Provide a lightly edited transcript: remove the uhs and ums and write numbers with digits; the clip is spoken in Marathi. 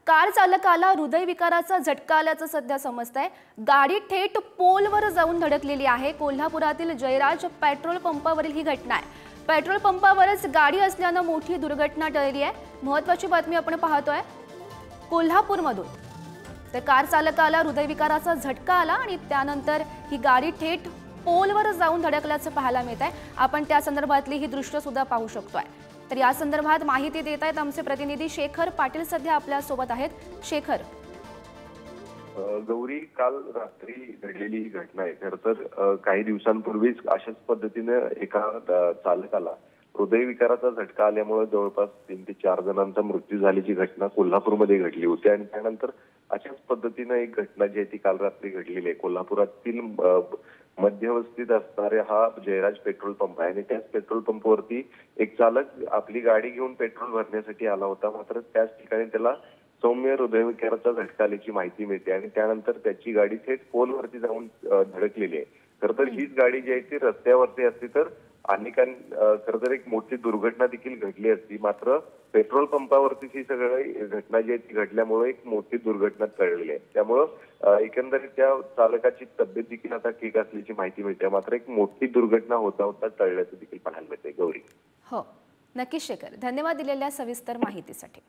कार चालकाला हृदयविकाराचा झटका आल्याचं सध्या समजतंय। गाडी थेट पोलवर जाऊन धडकलेली आहे। कोल्हापुरातील जयराज पेट्रोल पंपावरील ही घटना आहे। पेट्रोल पंपावरच गाडी असल्याने मोठी दुर्घटना टळली आहे। महत्त्वाची बातमी आपण पाहतोय कोल्हापूरमधून। तर कार चालकाला हृदयविकाराचा झटका आला आणि त्यानंतर ही गाडी थेट पोलवर जाऊन धडकल्याचं पाहायला मिळत आहे। आपण त्या संदर्भातली ही दृश्य सुद्धा पाहू शकतोय। तर या संदर्भात माहिती देत आहेत आमचे प्रतिनिधी शेखर पाटील, सध्या आपल्या सोबत आहेत। शेखर, गौरी, काल रात्री घडलेली ही घटना आहे। खरं तर काही दिवसांपूर्वीच अशाच पद्धतीने एका चालकाला हृदयविकाराचा झटका आल्यामुळे जवळपास 3 ते 4 जणांचा मृत्यू झाल्याची घटना कोल्हापूरमध्ये घडली होती आणि त्यानंतर अशाच पद्धतीने एक घटना जी आहे ती काल रात्री घडलेली आहे। कोल्हापुरातील मध्यवस्तीत असणारे हा जयराज पेट्रोल पंप आहे आणि त्याच पेट्रोल पंपवरती एक चालक आपली गाडी घेऊन पेट्रोल भरण्यासाठी आला होता। मात्र त्याच ठिकाणी त्याला सौम्य हृदयविकाराचा झटका आल्याची माहिती मिळते आणि त्यानंतर त्याची गाडी थेट पोलवरती जाऊन धडकलेली आहे। खरं तर हीच गाडी जी आहे ती रस्त्यावरती असती तर खरं तर एक मोठी दुर्घटना देखील घडली असती। मात्र पेट्रोल पंपावरती ही सगळी घटना जी आहे ती घडल्यामुळे एक मोठी दुर्घटना टळलेली आहे। त्यामुळं एकंदरीत त्या चालकाची तब्येत देखील आता ठीक असल्याची माहिती मिळते। मात्र एक मोठी दुर्घटना होता टळल्याचं देखील पाहायला मिळते। गौरी, हो, नक्कीच शेखर, धन्यवाद दिलेल्या सविस्तर माहितीसाठी।